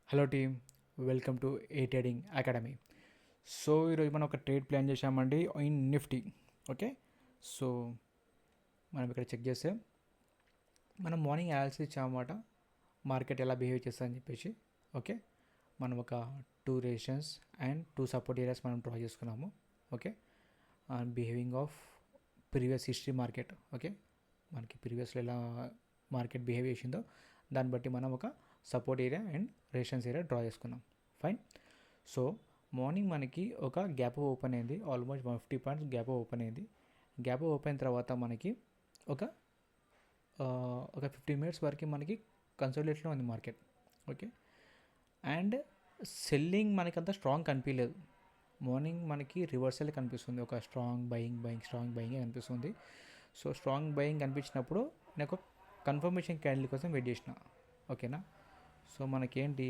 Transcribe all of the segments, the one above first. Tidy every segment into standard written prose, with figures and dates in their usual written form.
Hello team, welcome to A trading academy. So ఈరోజు మనం ఒక ట్రేడ్ ప్లాన్ చేసామండి ఇన్ నిఫ్టీ. ఓకే, సో మనం ఇక్కడ చెక్ చేస్తే మనం మార్నింగ్ అనాలిసిస్ ఇచ్చామన్నమాట, మార్కెట్ ఎలా బిహేవ్ చేస్తుందని చెప్పేసి. ఓకే, మనం ఒక 2 రెసిస్టెన్స్ అండ్ 2 సపోర్ట్ ఏరియాస్ మనం డ్రా చేసుకున్నాము. Okay, behaving of previous history market. Okay, మనకి ప్రీవియస్లో ఎలా మార్కెట్ బిహేవ్ చేసిందో దాన్ని బట్టి మనం ఒక support area and resistance area draw చేసుకున్నాం. ఫైన్. సో మార్నింగ్ మనకి ఒక గ్యాప్ ఓపెన్ అయింది, ఆల్మోస్ట్ 150 పాయింట్స్ గ్యాప్ ఓపెన్ అయింది. గ్యాప్ ఓపెన్ అయిన తర్వాత మనకి ఒక ఒక 15 మినిట్స్ వరకు మనకి కన్సోలిడేషన్లో ఉంది మార్కెట్. ఓకే, అండ్ సెల్లింగ్ మనకి అంత స్ట్రాంగ్ కనిపించలేదు. మార్నింగ్ మనకి రివర్సల్ కనిపిస్తుంది, ఒక స్ట్రాంగ్ బయింగ్ కనిపిస్తుంది. సో స్ట్రాంగ్ బయింగ్ కనిపించినప్పుడు నాకు కన్ఫర్మేషన్ క్యాండిల్ కోసం వెయిట్ చేసిన. ఓకేనా, సో మనకేంటి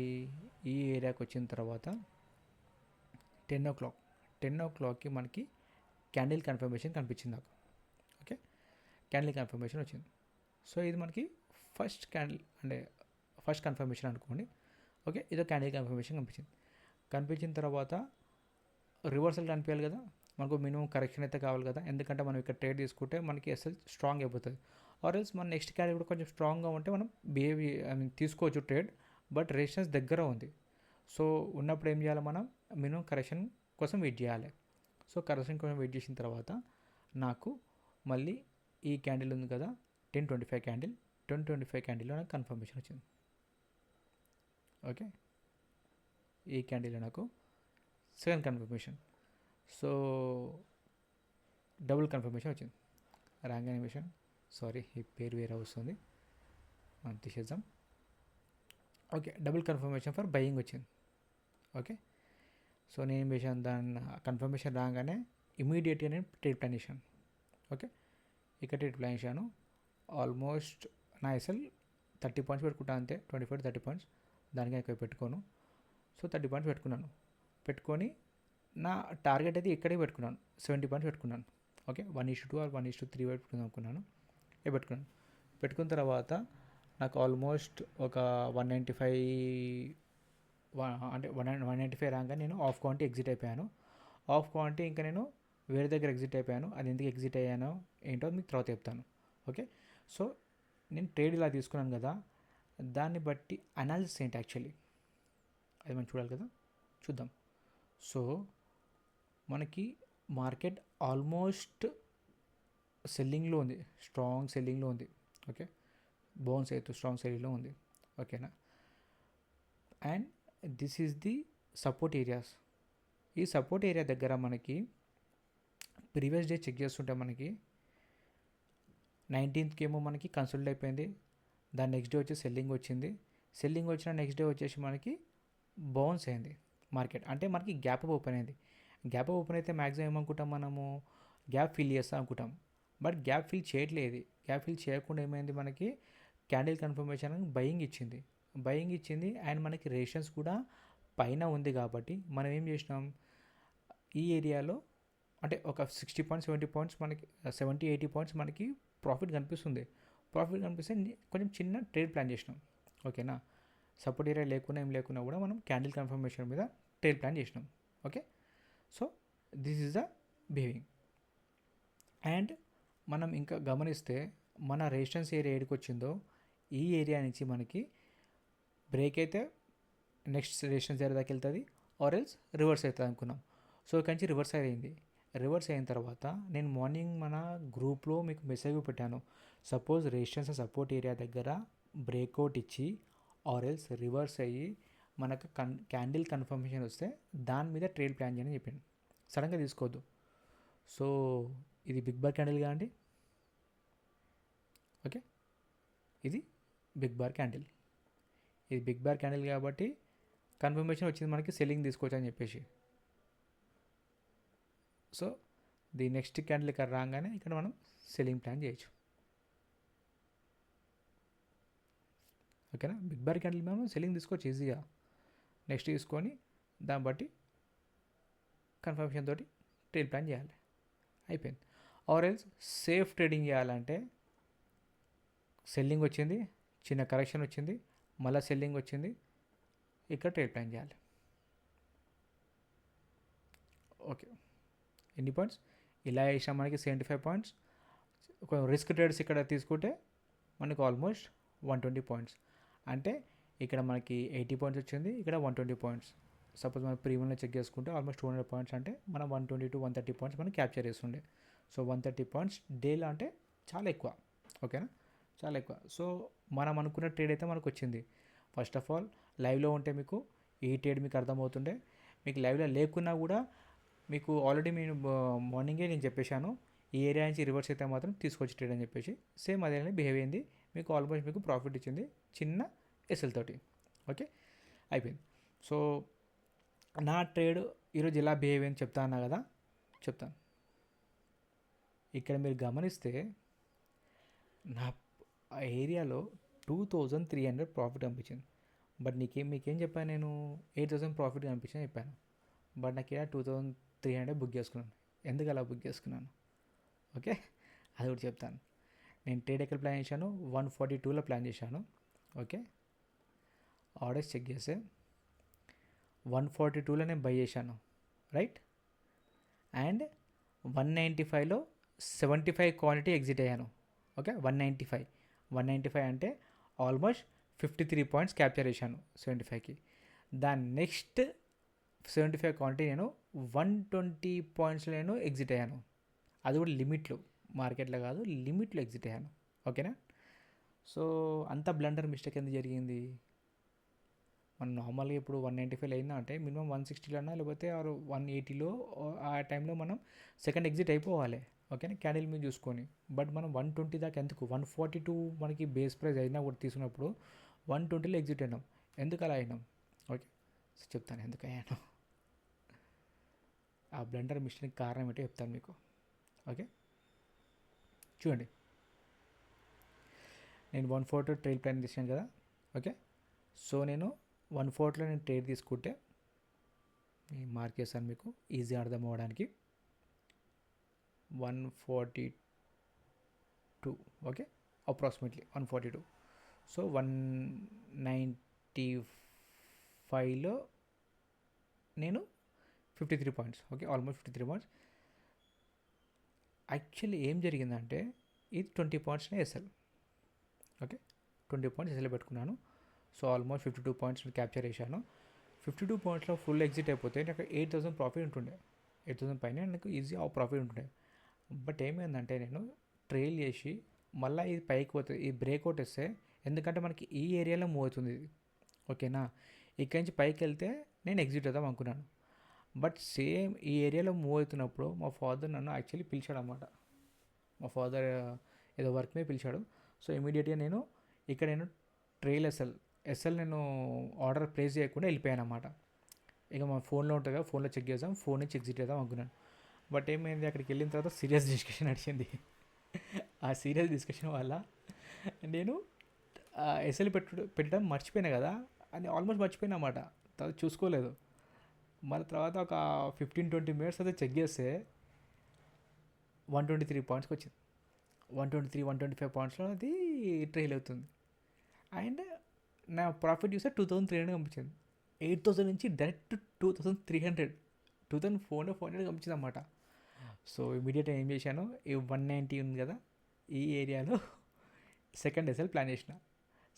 ఈ ఏరియాకి వచ్చిన తర్వాత 10 o'clockకి మనకి క్యాండిల్ కన్ఫర్మేషన్ కనిపించింది నాకు. ఓకే, క్యాండిల్ కన్ఫర్మేషన్ వచ్చింది. సో ఇది మనకి ఫస్ట్ క్యాండిల్ అంటే ఫస్ట్ కన్ఫర్మేషన్ అనుకోండి. ఓకే, ఇదో క్యాండిల్ కన్ఫర్మేషన్ కనిపించిన తర్వాత రివర్సల్ కనిపించాలి కదా, మనకు మినిమం కరెక్షన్ అయితే కావాలి కదా, ఎందుకంటే మనం ఇక్కడ ట్రేడ్ తీసుకుంటే మనకి అసలు స్ట్రాంగ్ అయిపోతుంది. ఆర్ ఎల్స్ మన నెక్స్ట్ క్యాండిల్ కూడా కొంచెం స్ట్రాంగ్గా ఉంటే మనం తీసుకోవచ్చు ట్రేడ్, బట్ రెసిస్టెన్స్ దగ్గర ఉంది. సో ఉన్నప్పుడు ఏం చేయాలి, మనం మినిమం కరెక్షన్ కోసం వెయిట్ చేయాలి. సో కరెక్షన్ కోసం వెయిట్ చేసిన తర్వాత నాకు మళ్ళీ ఈ క్యాండిల్ ఉంది కదా, 1025 క్యాండిల్, 1025 క్యాండిల్లో నాకు కన్ఫర్మేషన్ వచ్చింది. ఓకే, ఈ క్యాండిల్లో నాకు second confirmation. So double confirmation వచ్చింది. ర్యాంక్ యానిమేషన్, సారీ ఈ పేరు వేరే వస్తుంది, మనం తీసేద్దాం. Okay, double confirmation for buying వచ్చింది. ఓకే, సో నేను ఏం చేశాను, దాన్ని కన్ఫర్మేషన్ రాగానే ఇమీడియట్గా నేను ట్రేడ్ ప్లాన్ చేశాను. ఓకే, ఇక్కడ ట్రేడ్ ప్లాన్ చేశాను. ఆల్మోస్ట్ నా ఎస్ఎల్ 30 పాయింట్స్ పెట్టుకుంటాను అంతే, 25-30 పాయింట్స్, దానికి ఎక్కువ పెట్టుకోను. సో 30 పాయింట్స్ పెట్టుకొని నా టార్గెట్ అయితే ఇక్కడే పెట్టుకున్నాను, 70 పాయింట్స్ పెట్టుకున్నాను. ఓకే, 1:2 ఆర్ 1:3 పెట్టుకుందాం అనుకున్నాను. పెట్టుకున్న తర్వాత నాకు ఆల్మోస్ట్ ఒక 195 అంటే 195 రాగా నేను ఆఫ్ క్వాంటిటీ ఎగ్జిట్ అయిపోయాను. ఆఫ్ క్వాంటిటీ ఇంకా నేను వేరే దగ్గర ఎగ్జిట్ అయిపోయాను. అది ఎందుకు ఎగ్జిట్ అయ్యానో ఏంటో మీకు తర్వాత చెప్తాను. ఓకే, సో నేను ట్రేడ్ ఇలా తీసుకున్నాను కదా, దాన్ని బట్టి అనాలిసిస్ ఏంటి యాక్చువల్లీ అది మనం చూడాలి కదా, చూద్దాం. సో మనకి మార్కెట్ ఆల్మోస్ట్ సెల్లింగ్లో ఉంది, స్ట్రాంగ్ సెల్లింగ్లో ఉంది. ఓకే, బౌన్స్ అవుతూ స్ట్రాంగ్ సెల్లింగ్లో ఉంది. ఓకేనా, and this is the support areas. ఈ సపోర్ట్ ఏరియా దగ్గర మనకి ప్రీవియస్ డే చెక్ చేస్తుంటే మనకి 19th ఏమో మనకి కన్సల్ట్ అయిపోయింది. దాని నెక్స్ట్ డే వచ్చి సెల్లింగ్ వచ్చిన నెక్స్ట్ డే వచ్చేసి మనకి బౌన్స్ అయింది మార్కెట్. అంటే మనకి గ్యాప్ ఓపెన్ అయింది. గ్యాప్ ఓపెన్ అయితే మ్యాక్సిమం ఏమనుకుంటాం, మనము గ్యాప్ ఫిల్ చేస్తాం అనుకుంటాం, బట్ గ్యాప్ ఫిల్ చేయట్లేదు. గ్యాప్ ఫిల్ చేయకుండా ఏమైంది, మనకి క్యాండిల్ కన్ఫర్మేషన్ బయింగ్ ఇచ్చింది అండ్ మనకి రేషన్స్ కూడా పైన ఉంది. కాబట్టి మనం ఏం చేసినాం, ఈ ఏరియాలో అంటే ఒక 60 పాయింట్స్ 70 పాయింట్స్ మనకి 70-80 పాయింట్స్ మనకి ప్రాఫిట్ కనిపిస్తే కొంచెం చిన్న ట్రేడ్ ప్లాన్ చేసినాం. ఓకేనా, సపోర్ట్ ఏరియా లేకున్నా కూడా మనం క్యాండిల్ కన్ఫర్మేషన్ మీద ట్రేడ్ ప్లాన్ చేసినాం. Okay, so this is the behaving. And మనం ఇంకా గమనిస్తే మన రెసిస్టెన్స్ ఏరియా ఏడికి వచ్చిందో ఈ ఏరియా నుంచి మనకి బ్రేక్ అయితే నెక్స్ట్ రెసిస్టెన్స్ ఏరియా దాకా వెళ్తుంది, ఆర్ ఎల్స్ రివర్స్ అవుతుంది అనుకున్నాం. సో ఇక్కడి నుంచి రివర్స్ అయిన తర్వాత నేను మార్నింగ్ మన గ్రూప్లో మీకు మెసేజ్ పెట్టాను, సపోజ్ రెసిస్టెన్స్ సపోర్ట్ ఏరియా దగ్గర బ్రేక్అవుట్ ఇచ్చి ఆర్ ఎల్స్ రివర్స్ అయ్యి మనకు క్యాండిల్ కన్ఫర్మేషన్ వస్తే దాని మీద ట్రేడ్ ప్లాన్ చేయని చెప్పాను. సడన్గా తీసుకోవద్దు. సో ఇది బిగ్ బార్ క్యాండిల్ కాండి. ఓకే, ఇది బిగ్ బార్ క్యాండిల్ కాబట్టి కన్ఫర్మేషన్ వచ్చింది మనకి సెల్లింగ్ తీసుకోవచ్చు అని చెప్పేసి. సో ది నెక్స్ట్ క్యాండిల్ ఇక్కడ రాగానే ఇక్కడ మనం సెల్లింగ్ ప్లాన్ చేయొచ్చు. ఓకేనా, బిగ్ బార్ క్యాండిల్ మనం సెల్లింగ్ తీసుకోవచ్చు ఈజీగా. నెక్స్ట్ తీసుకొని దాన్ని బట్టి కన్ఫర్మేషన్ తోటి ట్రేడ్ ప్లాన్ చేయాలి, అయిపోయింది. ఆర్ ఎల్స్ సేఫ్ ట్రేడింగ్ చేయాలంటే సెల్లింగ్ వచ్చింది, చిన్న కరెక్షన్ వచ్చింది, మళ్ళీ సెల్లింగ్ వచ్చింది, ఇక్కడ ట్రేడ్ ప్లాన్ చేయాలి. ఓకే, ఎన్ని పాయింట్స్ ఇలా వేసినా మనకి 75 పాయింట్స్. ఒక రిస్క్ ట్రేడ్స్ ఇక్కడ తీసుకుంటే మనకు ఆల్మోస్ట్ 120 పాయింట్స్. అంటే ఇక్కడ మనకి 80 పాయింట్స్ వచ్చింది, ఇక్కడ 120 పాయింట్స్. సపోజ్ మనం ప్రీమియంలో చెక్ చేసుకుంటే ఆల్మోస్ట్ 200 పాయింట్స్, అంటే మనం 120 to 130 పాయింట్స్ మనం క్యాప్చర్ చేస్తుండే. సో 130 పాయింట్స్ డేలో అంటే చాలా ఎక్కువ. ఓకేనా, చాలా ఎక్కువ. సో మనం అనుకున్న ట్రేడ్ అయితే మనకు వచ్చింది. ఫస్ట్ ఆఫ్ ఆల్ లైవ్లో ఉంటే మీకు ఈ ట్రేడ్ మీకు అర్థమవుతుండే. మీకు లైవ్లో లేకున్నా కూడా మీకు ఆల్రెడీ నేను మార్నింగే నేను చెప్పేశాను, ఈ ఏరియా నుంచి రివర్స్ అయితే మాత్రం తీసుకొచ్చి ట్రేడ్ అని చెప్పేసి సేమ్ అదే బిహేవ్ అయింది. మీకు ఆల్మోస్ట్ మీకు ప్రాఫిట్ ఇచ్చింది చిన్న ఎస్ఎల్ తోటి. ఓకే, అయిపోయింది. సో నా ట్రేడ్ ఈరోజు ఎలా బిహేవ్ అయింది చెప్తా అన్నా కదా, చెప్తాను. ఇక్కడ మీరు గమనిస్తే నా ఏరియాలో 2300 ప్రాఫిట్ కనిపించింది. బట్ మీకేం చెప్పాను నేను, 8000 ప్రాఫిట్ కనిపించింది చెప్పాను. బట్ నాకు ఇక్కడ 2300 బుక్ చేసుకున్నాను. ఎందుకు అలా బుక్ చేసుకున్నాను? ఓకే, అది కూడా చెప్తాను. నేను ట్రేడ్ ఎక్కడ ప్లాన్ చేశాను, 142లో ప్లాన్ చేశాను. ఓకే, ఆర్డర్స్ చెక్ చేస్తే 142లో నేను బై చేశాను, రైట్. అండ్ 195లో 75 క్వాంటిటీ ఎగ్జిట్ అయ్యాను. ఓకే, 195 అంటే ఆల్మోస్ట్ 53 పాయింట్స్ క్యాప్చర్ చేశాను 75కి. దాని నెక్స్ట్ 75 క్వాంటిటీ నేను 120 పాయింట్స్లో నేను ఎగ్జిట్ అయ్యాను. అది కూడా లిమిట్లో, మార్కెట్లో కాదు, లిమిట్లో ఎగ్జిట్ అయ్యాను. ఓకేనా. సో అంత బ్లండర్ మిస్టేక్ ఎందుకు జరిగింది? మనం నార్మల్గా ఇప్పుడు 195 అయిందా అంటే మినిమం 160లో అన్నా లేకపోతే 180లో ఆ టైంలో మనం సెకండ్ ఎగ్జిట్ అయిపోవాలి. ఓకేనా, క్యాండిల్ మీద చూసుకొని. బట్ మనం 120 దాకా ఎందుకు, 142 మనకి బేస్ ప్రైస్ అయినా కూడా తీసుకున్నప్పుడు 120లో ఎగ్జిట్ అయినాం. ఎందుకు అలా అయినాం? ఓకే, సో చెప్తాను ఎందుకు అయ్యాను. ఆ బ్లండర్ మిస్టేక్ కారణం ఏంటో చెప్తాను మీకు. ఓకే, చూడండి, నేను 142 ట్రేడ్ ప్లాన్ చేశాను కదా. ఓకే, సో నేను 140లో నేను ట్రేడ్ తీసుకుంటే నేను మార్క్ చేశాను మీకు ఈజీ అర్థం అవ్వడానికి. 142, ఓకే, అప్రాక్సిమేట్లీ 142. సో 195లో నేను 53 points. Okay, almost 53 points. Actually ఏం జరిగిందంటే ఇది 20 పాయింట్స్నే ఎస్ఎల్. ఓకే, 20 పాయింట్స్ ఎస్ఎల్ పెట్టుకున్నాను. సో ఆల్మోస్ట్ 52 పాయింట్స్ క్యాప్చర్ చేశాను. 52 పాయింట్స్లో ఫుల్ ఎగ్జిట్ అయిపోతే నాకు 8000 ప్రాఫిట్ ఉంటుండే. 8000 పైన నాకు ఈజీ ఆ ప్రాఫిట్ ఉంటుండే. బట్ ఏమైందంటే నేను ట్రైల్ చేసి మళ్ళీ ఇది పైకి పోతుంది, ఈ బ్రేక్అవుట్ వస్తే, ఎందుకంటే మనకి ఈ ఏరియాలో మూవ్ అవుతుంది ఇది. ఓకేనా, ఇక్కడి నుంచి పైకి వెళ్తే నేను ఎగ్జిట్ అవుదాం అనుకున్నాను. బట్ సేమ్ ఈ ఏరియాలో మూవ్ అవుతున్నప్పుడు మా ఫాదర్ నన్ను యాక్చువల్లీ పిలిచాడు అనమాట. మా ఫాదర్ ఏదో వర్క్ మీద పిలిచాడు. సో ఇమీడియట్గా నేను ఇక్కడ నేను ట్రైల్ ఎస్ఎల్ నేను ఆర్డర్ ప్లేస్ చేయకుండా వెళ్ళిపోయాను అనమాట. ఇక మా ఫోన్లో ఉంటుంది కదా, ఫోన్లో చెక్ చేద్దాం, ఫోన్ నుంచి ఎగ్జిట్ చేద్దాం అనుకున్నాను. బట్ ఏమైంది, అక్కడికి వెళ్ళిన తర్వాత సీరియస్ డిస్కషన్ నడిచింది. ఆ సీరియస్ డిస్కషన్ వల్ల నేను ఎస్ఎల్ పెట్టడం మర్చిపోయినా కదా, అని ఆల్మోస్ట్ మర్చిపోయినా అన్నమాట. తర్వాత చూసుకోలేదు. మళ్ళీ తర్వాత ఒక 15-20 మినిట్స్ అయితే చెక్ చేస్తే 123 పాయింట్స్కి వచ్చింది. 123-125 పాయింట్స్లో అది ట్రైల్ అవుతుంది. అండ్ నా ప్రాఫిట్ చూస్తే 2300 పంపించింది. 8000 నుంచి డైరెక్ట్ 2300, 2400 పంపించింది అన్నమాట. సో ఇమీడియట్గా ఏం చేశాను, ఈ 190 ఉంది కదా, ఈ ఏరియాలో సెకండ్ ఎస్ఎల్ ప్లాన్ చేసిన.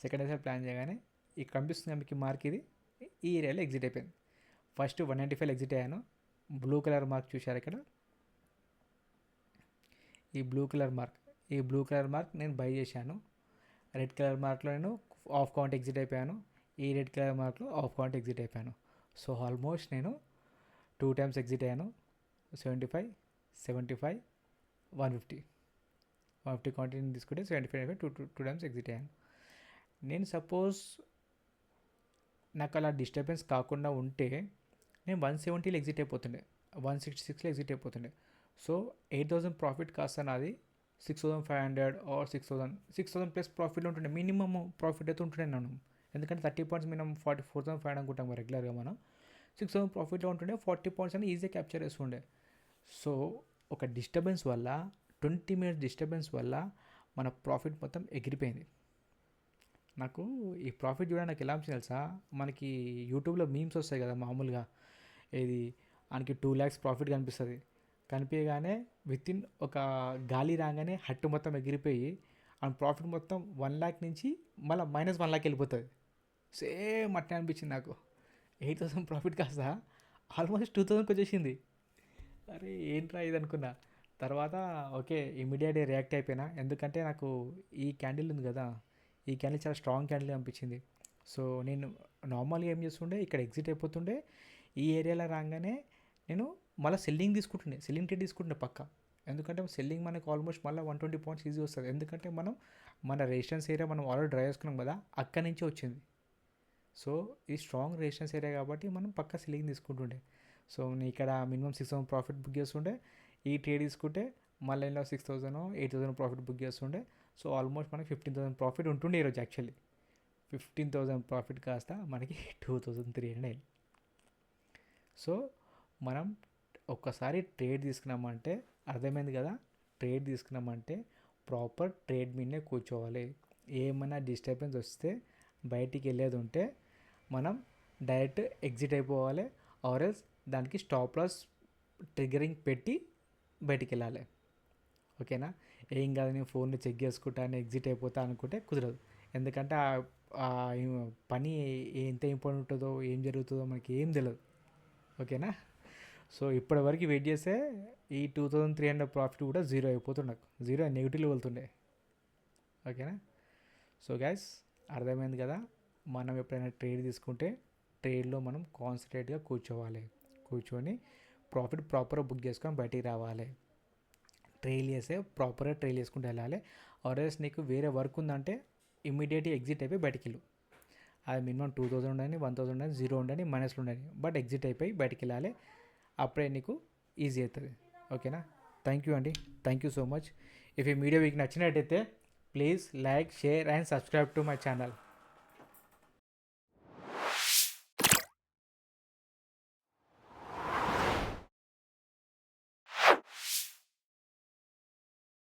సెకండ్ ఎస్ఎల్ ప్లాన్ చేయగానే ఇక్కడ కనిపిస్తుంది మీకు మార్క్, ఇది ఈ ఏరియాలో ఎగ్జిట్ అయిపోయింది. ఫస్ట్ 195 ఎగ్జిట్ అయ్యాను. బ్లూ కలర్ మార్క్ చూశారు ఇక్కడ, ఈ బ్లూ కలర్ మార్క్ నేను బై చేశాను. రెడ్ కలర్ మార్క్లో నేను ఆఫ్ కౌంట్ ఎగ్జిట్ అయిపోయాను. ఈ రెడ్ కలర్ మార్క్లో ఆఫ్ కౌంట్ ఎగ్జిట్ అయిపోయాను. సో ఆల్మోస్ట్ నేను 2 టైమ్స్ ఎగ్జిట్ అయ్యాను. 75, 75, 150 క్వాంటిటీని తీసుకుంటే 75 టూ టైమ్స్ ఎగ్జిట్ అయ్యాను. నేను సపోజ్ నాకు అలా డిస్టర్బెన్స్ కాకుండా ఉంటే నేను 170లో ఎగ్జిట్ అయిపోతుండే, 166లో ఎగ్జిట్ అయిపోతుండే. సో 8000 ప్రాఫిట్ కాస్త నాది 6500 ఆర్ 6000 ప్లస్ ప్రాఫిట్లో ఉంటుండే. మినిమమ్ ప్రాఫిట్ అయితే ఉంటుండే నేను, ఎందుకంటే 30 పాయింట్స్ మినిమం 44,500 అనుకుంటాం రెగ్యులర్గా మనం. 6000 ప్రాఫిట్లో ఉంటుండే, 40 పాయింట్స్ అని ఈజీగా క్యాప్చర్ చేస్తుండే. సో ఒక డిస్టర్బెన్స్ వల్ల, 20 మినిట్స్ డిస్టర్బెన్స్ వల్ల మన ప్రాఫిట్ మొత్తం ఎగిరిపోయింది. నాకు ఈ ప్రాఫిట్ చూడ నాకు ఎలా అనిపించింది తెలుసా, మనకి యూట్యూబ్లో మీమ్స్ వస్తాయి కదా మామూలుగా, ఇది మనకి 2 lakhs ప్రాఫిట్ కనిపిస్తుంది, కనిపించగానే విత్ ఇన్ ఒక గాలి రాగానే హట్టు మొత్తం ఎగిరిపోయి ఆ ప్రాఫిట్ మొత్తం 1 lakh నుంచి మళ్ళీ -1 lakh వెళ్ళిపోతుంది. సేమ్ అట్టే అనిపించింది నాకు. 8,000 ప్రాఫిట్ కాస్త ఆల్మోస్ట్ 2,000కి వచ్చేసింది. అరే ఏంట్రా ఇది అనుకున్నా. తర్వాత ఓకే ఇమీడియట్గా రియాక్ట్ అయిపోయినా, ఎందుకంటే నాకు ఈ క్యాండిల్ ఉంది కదా, ఈ క్యాండిల్ చాలా స్ట్రాంగ్ క్యాండిల్ అనిపించింది. సో నేను నార్మల్గా ఏం చేస్తుండే, ఇక్కడ ఎగ్జిట్ అయిపోతుండే, ఈ ఏరియాలో రాగానే నేను మళ్ళీ సెల్లింగ్ ట్రేడ్ తీసుకుంటుండే పక్క. ఎందుకంటే సెల్లింగ్ మనకు ఆల్మోస్ట్ మళ్ళీ 120 పాయింట్స్ ఈజీ వస్తుంది, ఎందుకంటే మనం మన రెసిస్టెన్స్ ఏరియా మనం ఆల్రెడీ డ్రైవ్ చేసుకున్నాం కదా, అక్కడి నుంచి వచ్చింది. సో ఇది స్ట్రాంగ్ రెసిస్టెన్స్ ఏరియా కాబట్టి మనం పక్క సెల్లింగ్ తీసుకుంటుండే. సో నేను ఇక్కడ మినిమం 6,000 ప్రాఫిట్ బుక్ చేస్తుండే, ఈ ట్రేడ్ తీసుకుంటే మళ్ళీ ఇలా 6,000 8,000 ప్రాఫిట్ బుక్ చేస్తుండే. సో ఆల్మోస్ట్ మనకి 15,000 ప్రాఫిట్ ఉంటుండే ఈరోజు. యాక్చువల్లీ 15,000 ప్రాఫిట్ కాస్త మనకి 2,300 అయింది. సో మనం ఒక్కసారి ట్రేడ్ తీసుకున్నామంటే అర్థమైంది కదా, ట్రేడ్ తీసుకున్నామంటే ప్రాపర్ ట్రేడ్ మీదనే కూర్చోవాలి. ఏమైనా డిస్టర్బెన్స్ వస్తే బయటికి వెళ్ళేది ఉంటే మనం డైరెక్ట్ ఎగ్జిట్ అయిపోవాలి, ఆర్ఎల్స్ దానికి స్టాప్ లాస్ ట్రిగరింగ్ పెట్టి బయటికి వెళ్ళాలి. ఓకేనా, ఏం కాదు నేను ఫోన్లో చెక్ చేసుకుంటాను ఎగ్జిట్ అయిపోతా అనుకుంటే కుదరదు. ఎందుకంటే ఆ పని ఎంత ఇంపార్టెంట్ ఉంటుందో ఏం జరుగుతుందో మనకి ఏం తెలియదు. ఓకేనా, సో ఇప్పటివరకు వెయిట్ చేస్తే ఈ 2,300 ప్రాఫిట్ కూడా జీరో అయిపోతుండే, జీరో నెగిటివ్లో వెళ్తుండే. ఓకేనా, సో గైస్ అర్థమైంది కదా, మనం ఎప్పుడైనా ట్రేడ్ తీసుకుంటే ట్రేడ్లో మనం కాన్సన్ట్రేట్గా కూర్చొని ప్రాపర్గా బుక్ చేసుకొని బయటికి రావాలి. ట్రైల్ చేస్తే ప్రాపర్గా ట్రైల్ చేసుకుంటూ వెళ్ళాలి. ఆర్ఎల్స్ నీకు వేరే వర్క్ ఉందంటే ఇమ్మీడియట్గా ఎగ్జిట్ అయిపోయి బయటికి వెళ్ళు. అది మినిమం 2,000 ఉండని, 1,000 ఉండని, జీరో ఉండని, మైనస్లో ఉండని, బట్ ఎగ్జిట్ అయిపోయి బయటికి వెళ్ళాలి. అప్పుడే నీకు ఈజీ అవుతుంది. ఓకేనా, థ్యాంక్ యూ అండి, thank you so much. If ఈ వీడియో మీకు నచ్చినట్టయితే please like, share and subscribe to my channel.